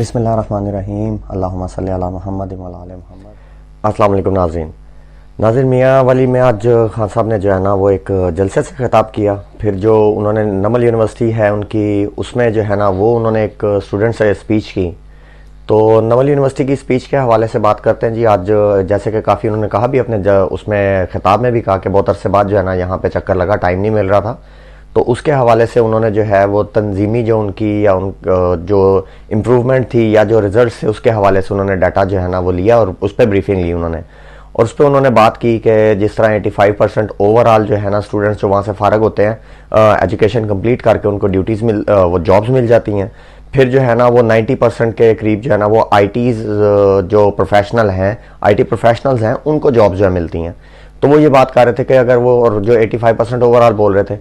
بسم اللہ الرحمن الرحیم، اللہم صلی علی محمد وعلی آل محمد۔ السلام علیکم ناظرین، میاں ولی میں آج خان صاحب نے جو ہے نا وہ ایک جلسے سے خطاب کیا، پھر جو انہوں نے نمل یونیورسٹی ہے ان کی اس میں جو ہے نا وہ انہوں نے ایک اسٹوڈنٹ سے اسپیچ کی، تو نمل یونیورسٹی کی اسپیچ کے حوالے سے بات کرتے ہیں جی۔ آج جیسے کہ کافی انہوں نے کہا بھی اپنے اس میں خطاب میں بھی کہا کہ بہت عرصے بعد جو ہے نا یہاں پہ چکر لگا، ٹائم نہیں مل رہا تھا، تو اس کے حوالے سے انہوں نے جو ہے وہ تنظیمی جو ان کی یا ان جو امپروومنٹ تھی یا جو ریزلٹس تھے اس کے حوالے سے انہوں نے ڈیٹا جو ہے نا وہ لیا اور اس پہ بریفنگ لی انہوں نے، اور اس پہ انہوں نے بات کی کہ جس طرح 85% اوور آل جو ہے نا اسٹوڈنٹس جو وہاں سے فارغ ہوتے ہیں ایجوکیشن کمپلیٹ کر کے ان کو ڈیوٹیز وہ جابز مل جاتی ہیں، پھر جو ہے نا وہ 90% کے قریب جو ہے نا وہ آئی ٹیز جو پروفیشنل ہیں، آئی ٹی پروفیشنلز ہیں، ان کو جابز جو ہے ملتی ہیں۔ تو وہ یہ بات کر رہے تھے کہ اگر وہ اور جو 85% اوور آل بول رہے تھے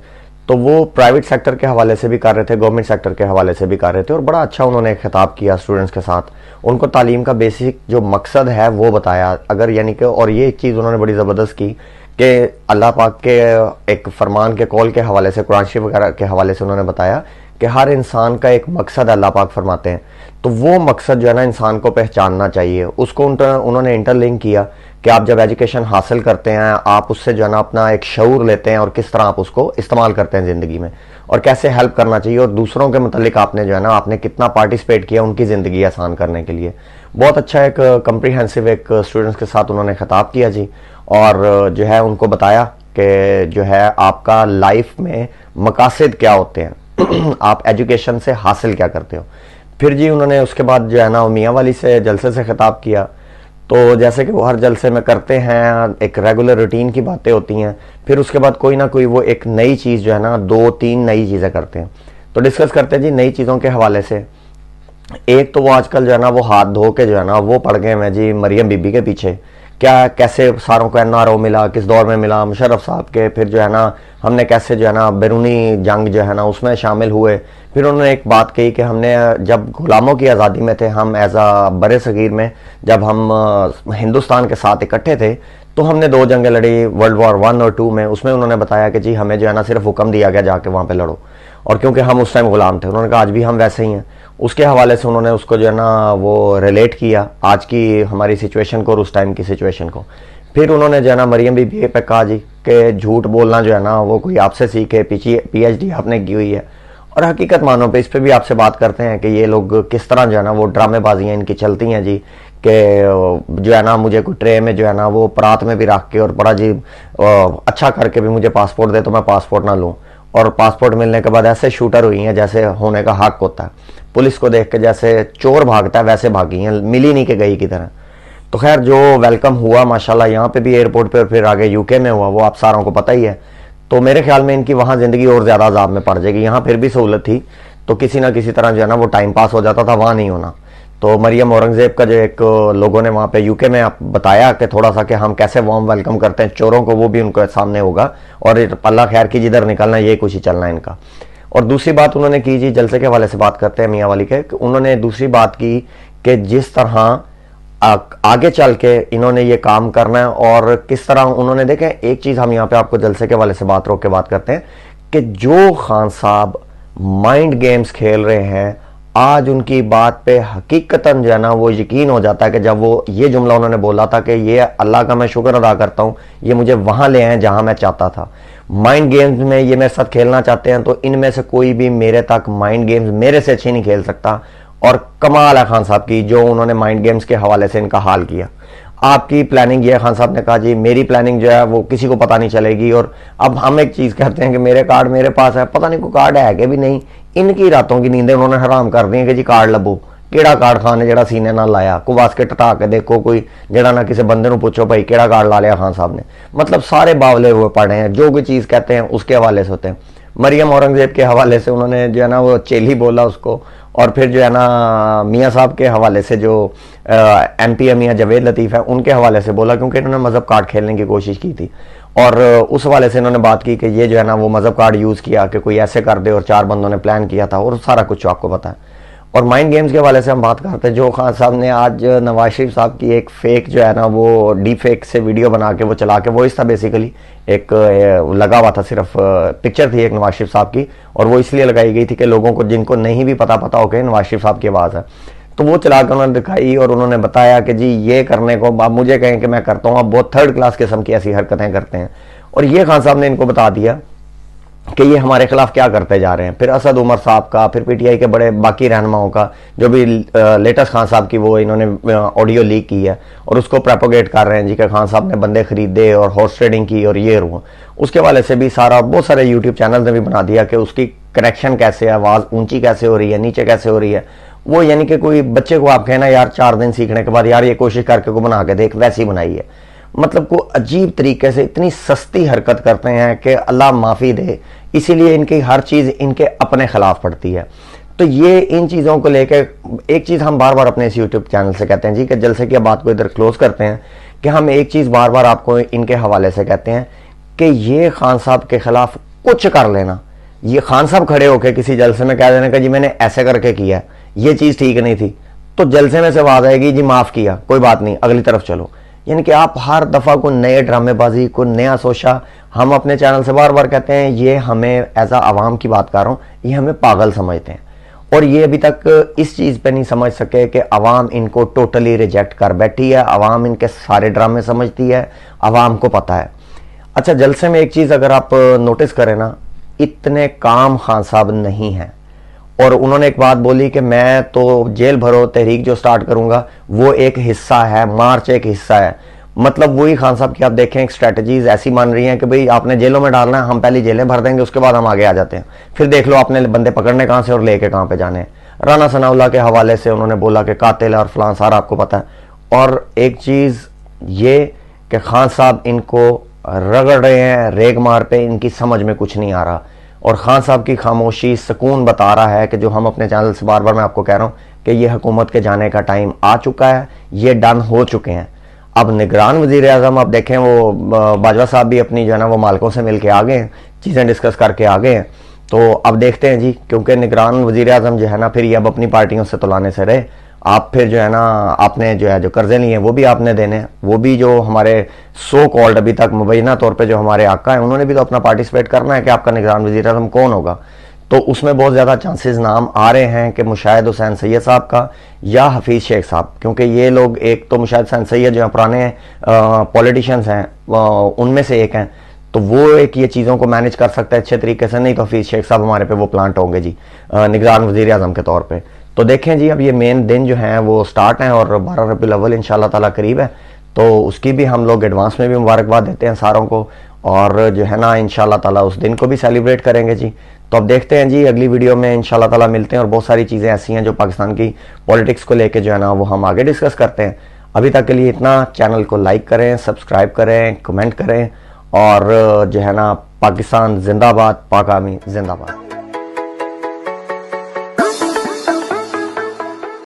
تو وہ پرائیویٹ سیکٹر کے حوالے سے بھی کر رہے تھے، گورنمنٹ سیکٹر کے حوالے سے بھی کر رہے تھے، اور بڑا اچھا انہوں نے خطاب کیا اسٹوڈنٹس کے ساتھ، ان کو تعلیم کا بیسک جو مقصد ہے وہ بتایا، اگر یعنی کہ اور یہ ایک چیز انہوں نے بڑی زبردست کی کہ اللہ پاک کے ایک فرمان کے قول کے حوالے سے، قرآن شریف وغیرہ کے حوالے سے انہوں نے بتایا کہ ہر انسان کا ایک مقصد اللہ پاک فرماتے ہیں، تو وہ مقصد جو ہے نا انسان کو پہچاننا چاہیے، اس کو انہوں نے انٹر لنک کیا کہ آپ جب ایجوکیشن حاصل کرتے ہیں آپ اس سے جو ہے نا اپنا ایک شعور لیتے ہیں اور کس طرح آپ اس کو استعمال کرتے ہیں زندگی میں، اور کیسے ہیلپ کرنا چاہیے، اور دوسروں کے متعلق آپ نے جو ہے نا آپ نے کتنا پارٹیسپیٹ کیا ان کی زندگی آسان کرنے کے لیے۔ بہت اچھا ایک کمپریہنسو ایک اسٹوڈنٹس کے ساتھ انہوں نے خطاب کیا جی، اور جو ہے ان کو بتایا کہ جو ہے آپ کا لائف میں مقاصد کیا ہوتے ہیں، آپ ایجوکیشن سے حاصل کیا کرتے ہو۔ پھر جی انہوں نے اس کے بعد جو ہے نا میاں والی سے جلسے سے خطاب کیا، تو جیسے کہ وہ ہر جلسے میں کرتے ہیں ایک ریگولر روٹین کی باتیں ہوتی ہیں، پھر اس کے بعد کوئی نہ کوئی وہ ایک نئی چیز جو ہے نا 2-3 نئی چیزیں کرتے ہیں، تو ڈسکس کرتے ہیں جی نئی چیزوں کے حوالے سے۔ ایک تو وہ آج کل جو ہے نا وہ ہاتھ دھو کے جو ہے نا وہ پڑ گئے ہیں جی مریم بی بی کے پیچھے، کیا کیسے ساروں کو NRO ملا، کس دور میں ملا، مشرف صاحب کے، پھر جو ہے نا ہم نے کیسے جو ہے نا بیرونی جنگ جو ہے نا اس میں شامل ہوئے۔ پھر انہوں نے ایک بات کہی کہ ہم نے جب غلاموں کی آزادی میں تھے، ہم ایز بر صغیر میں جب ہم ہندوستان کے ساتھ اکٹھے تھے تو ہم نے 2 جنگیں لڑی، ورلڈ وار 1 اور 2 میں، اس میں انہوں نے بتایا کہ جی ہمیں جو ہے نا صرف حکم دیا گیا جا کے وہاں پہ لڑو، اور کیونکہ ہم اس ٹائم غلام تھے، انہوں نے کہا آج بھی ہم ویسے ہی ہیں۔ اس کے حوالے سے انہوں نے اس کو جو ہے نا وہ ریلیٹ کیا آج کی ہماری سچویشن کو اور اس ٹائم کی سچویشن کو۔ پھر انہوں نے جو ہے نا مریم بی بی پہ کہا جی کہ جھوٹ بولنا جو ہے نا وہ کوئی آپ سے سیکھے، PhD آپ نے کی ہوئی ہے، اور حقیقت مانو پہ اس پہ بھی آپ سے بات کرتے ہیں کہ یہ لوگ کس طرح جو ہے نا وہ ڈرامے بازیاں ان کی چلتی ہیں جی، کہ جو ہے نا مجھے کوئی ٹرے میں جو ہے نا وہ پرات میں بھی رکھ کے اور بڑا جی اچھا کر کے بھی مجھے پاسپورٹ دے تو میں پاسپورٹ نہ لوں، اور پاسپورٹ ملنے کے بعد ایسے شوٹر ہوئی ہیں جیسے ہونے کا حق ہوتا ہے، پولیس کو دیکھ کے جیسے چور بھاگتا ہے ویسے بھاگی ہیں، ملی نہیں کہ گئی کی طرح۔ تو خیر جو ویلکم ہوا ماشاءاللہ یہاں پہ بھی ایئرپورٹ پہ، اور پھر آگے UK میں ہوا، وہ آپ ساروں کو پتہ ہی ہے، تو میرے خیال میں ان کی وہاں زندگی اور زیادہ عذاب میں پڑ جائے گی، یہاں پھر بھی سہولت تھی تو کسی نہ کسی طرح جو ہے نا وہ ٹائم پاس ہو جاتا تھا، وہاں نہیں ہونا۔ تو مریم اورنگزیب کا جو ایک لوگوں نے وہاں پہ UK میں بتایا کہ تھوڑا سا کہ ہم کیسے وارم ویلکم کرتے ہیں چوروں کو، وہ بھی ان کو سامنے ہوگا، اور اللہ خیر کی جدھر نکلنا یہ کچھ ہی چلنا ہے ان کا۔ اور دوسری بات انہوں نے کی جی جلسے کے حوالے سے بات کرتے ہیں میاں والی کے، کہ انہوں نے دوسری بات کی کہ جس طرح آگے چل کے انہوں نے یہ کام کرنا ہے، اور کس طرح انہوں نے دیکھیں ایک چیز ہم یہاں پہ آپ کو جلسے کے حوالے سے بات روک کے بات کرتے ہیں کہ جو خان صاحب مائنڈ گیمز کھیل رہے ہیں آج ان کی بات پہ حقیقتاً جو ہے نا وہ یقین ہو جاتا ہے کہ جب وہ یہ جملہ انہوں نے بولا تھا کہ یہ اللہ کا میں شکر ادا کرتا ہوں یہ مجھے وہاں لے آئیں جہاں میں چاہتا تھا، مائنڈ گیمز میں یہ میرے ساتھ کھیلنا چاہتے ہیں تو ان میں سے کوئی بھی میرے تک مائنڈ گیمز میرے سے اچھی نہیں کھیل سکتا، اور کمال ہے خان صاحب کی جو انہوں نے مائنڈ گیمز کے حوالے سے ان کا حال کیا۔ آپ کی پلاننگ یہ ہے، خان صاحب نے کہا جی میری پلاننگ جو ہے وہ کسی کو پتہ نہیں چلے گی، اور اب ہم ایک چیز کہتے ہیں کہ میرے کارڈ میرے پاس ہے، پتہ نہیں کوئی کارڈ ہے کہ بھی نہیں، ان کی راتوں کی نیندیں انہوں نے حرام کر دی ہیں کہ جی کارڈ لبو، کیڑا کارڈ خان نے جڑا سینے نہ لایا، کوئی واسکٹ ہٹا کے دیکھو کوئی جڑا نہ کسی بندے نو پوچھو بھائی کیڑا کارڈ لا لیا خان صاحب نے، مطلب سارے باولے ہوئے پڑے ہیں، جو کوئی چیز کہتے ہیں اس کے حوالے سے ہوتے ہیں۔ مریم اورنگزیب کے حوالے سے انہوں نے جو ہے نا وہ چیلی بولا اس کو، اور پھر جو ہے نا میاں صاحب کے حوالے سے جو MP میاں جاوید لطیف ہے ان کے حوالے سے بولا، کیونکہ انہوں نے مذہب کارڈ کھیلنے کی کوشش کی تھی، اور اس حوالے سے انہوں نے بات کی کہ یہ جو ہے نا وہ مذہب کارڈ یوز کیا کہ کوئی ایسے کر دے، اور 4 بندوں نے پلان کیا تھا، اور سارا کچھ آپ کو پتا ہے۔ اور مائنڈ گیمز کے حوالے سے ہم بات کرتے ہیں، جو خان صاحب نے آج نواز شریف صاحب کی ایک فیک جو ہے نا وہ ڈی فیک سے ویڈیو بنا کے وہ چلا کے، وہ اس طرح بیسیکلی ایک لگا ہوا تھا، صرف پکچر تھی ایک نواز شریف صاحب کی، اور وہ اس لیے لگائی گئی تھی کہ لوگوں کو جن کو نہیں بھی پتا ہو کہ نواز شریف صاحب کی آواز ہے، تو وہ چلا کے انہوں نے دکھائی اور انہوں نے بتایا کہ جی یہ کرنے کو آپ مجھے کہیں کہ میں کرتا ہوں، آپ بہت تھرڈ کلاس قسم کی ایسی حرکتیں کرتے ہیں. اور یہ خان صاحب نے ان کو بتا دیا کہ یہ ہمارے خلاف کیا کرتے جا رہے ہیں. پھر اسد عمر صاحب کا، پھر پی ٹی آئی کے بڑے باقی رہنماؤں کا جو بھی لیٹسٹ خان صاحب کی وہ انہوں نے آڈیو لیک کی ہے اور اس کو پروپوگیٹ کر رہے ہیں جی کہ خان صاحب نے بندے خریدے اور ہارس ٹریڈنگ کی اور یہ رہا. اس کے والے سے بھی سارا بہت سارے یوٹیوب چینل نے بھی بنا دیا کہ اس کی کنیکشن کیسے ہے، آواز اونچی کیسے ہو رہی ہے، نیچے کیسے ہو رہی ہے. وہ یعنی کہ کوئی بچے کو آپ کہنا یار 4 دن سیکھنے کے بعد یار یہ کوشش کر کے کو بنا کے دیکھ، ویسی بنائی ہے. مطلب کو عجیب طریقے سے اتنی سستی حرکت کرتے ہیں کہ اللہ معافی دے. اسی لیے ان کی ہر چیز ان کے اپنے خلاف پڑتی ہے. تو یہ ان چیزوں کو لے کے ایک چیز ہم بار بار اپنے اس یوٹیوب چینل سے کہتے ہیں جی کہ جلسے کی بات کو ادھر کلوز کرتے ہیں کہ ہم ایک چیز بار بار آپ کو ان کے حوالے سے کہتے ہیں کہ یہ خان صاحب کے خلاف کچھ کر لینا، یہ خان صاحب کھڑے ہو کے کسی جلسے میں کہہ دینے کہ جی میں نے ایسے کر کے کیا ہے، یہ چیز ٹھیک نہیں تھی، تو جلسے میں سے آواز آئے گی جی معاف کیا، کوئی بات نہیں، اگلی طرف چلو. یعنی کہ آپ ہر دفعہ کو نئے ڈرامے بازی کو نیا سوچا. ہم اپنے چینل سے بار بار کہتے ہیں یہ ہمیں ایز عوام کی بات کر رہا ہوں، یہ ہمیں پاگل سمجھتے ہیں اور یہ ابھی تک اس چیز پہ نہیں سمجھ سکے کہ عوام ان کو ٹوٹلی ریجیکٹ کر بیٹھی ہے. عوام ان کے سارے ڈرامے سمجھتی ہے، عوام کو پتہ ہے. اچھا جلسے میں ایک چیز اگر آپ نوٹس کریں نا، اتنے کام خان صاحب نہیں ہیں. اور انہوں نے ایک بات بولی کہ میں تو جیل بھرو تحریک جو سٹارٹ کروں گا وہ ایک حصہ ہے، مارچ ایک حصہ ہے. مطلب وہی خان صاحب کی آپ دیکھیں ایک اسٹریٹجیز ایسی مان رہی ہیں کہ بھئی آپ نے جیلوں میں ڈالنا ہے، ہم پہلی جیلیں بھر دیں گے، اس کے بعد ہم آگے آ جاتے ہیں، پھر دیکھ لو آپ نے بندے پکڑنے کہاں سے اور لے کے کہاں پہ جانے ہیں. رانا ثناء اللہ کے حوالے سے انہوں نے بولا کہ قاتل ہے اور فلاں سارا آپ کو پتہ ہے. اور ایک چیز یہ کہ خان صاحب ان کو رگڑ رہے ہیں ریگ مار پہ، ان کی سمجھ میں کچھ نہیں آ رہا. اور خان صاحب کی خاموشی سکون بتا رہا ہے کہ جو ہم اپنے چینل سے بار بار میں آپ کو کہہ رہا ہوں کہ یہ حکومت کے جانے کا ٹائم آ چکا ہے، یہ ڈن ہو چکے ہیں. اب نگران وزیر اعظم آپ دیکھیں وہ باجوہ صاحب بھی اپنی جو ہے نا وہ مالکوں سے مل کے آگے ہیں، چیزیں ڈسکس کر کے آگے ہیں. تو اب دیکھتے ہیں جی، کیونکہ نگران وزیر اعظم جو ہے نا پھر یہ اب اپنی پارٹیوں سے تولانے سے رہے. آپ پھر جو ہے نا آپ نے جو ہے جو قرضے لیے ہیں وہ بھی آپ نے دینے ہیں، وہ بھی جو ہمارے سو کالڈ ابھی تک مبینہ طور پہ جو ہمارے آقا ہیں انہوں نے بھی تو اپنا پارٹیسپیٹ کرنا ہے کہ آپ کا نگران وزیر اعظم کون ہوگا. تو اس میں بہت زیادہ چانسز نام آ رہے ہیں کہ مشاہد حسین سید صاحب کا یا حفیظ شیخ صاحب، کیونکہ یہ لوگ ایک تو مشاہد حسین سید جو ہیں پرانے پولیٹیشنز ہیں ان میں سے ایک ہیں، تو وہ ایک یہ چیزوں کو مینج کر سکتا ہے اچھے طریقے سے. نہیں تو حفیظ شیخ صاحب ہمارے پہ وہ پلانٹ ہوں گے جی نگران وزیر اعظم کے طور پہ. تو دیکھیں جی اب یہ مین دن جو ہیں وہ سٹارٹ ہیں اور 12 ربیع الاول انشاءاللہ تعالیٰ قریب ہے، تو اس کی بھی ہم لوگ ایڈوانس میں بھی مبارکباد دیتے ہیں ساروں کو، اور جو ہے نا انشاءاللہ تعالیٰ اس دن کو بھی سیلیبریٹ کریں گے جی. تو اب دیکھتے ہیں جی اگلی ویڈیو میں انشاءاللہ تعالیٰ ملتے ہیں اور بہت ساری چیزیں ایسی ہیں جو پاکستان کی پولیٹکس کو لے کے جو ہے نا وہ ہم آگے ڈسکس کرتے ہیں. ابھی تک کے لیے اتنا. چینل کو لائک کریں، سبسکرائب کریں، کمنٹ کریں، اور جو ہے نا پاکستان زندہ باد، پاک آرمی زندہ باد.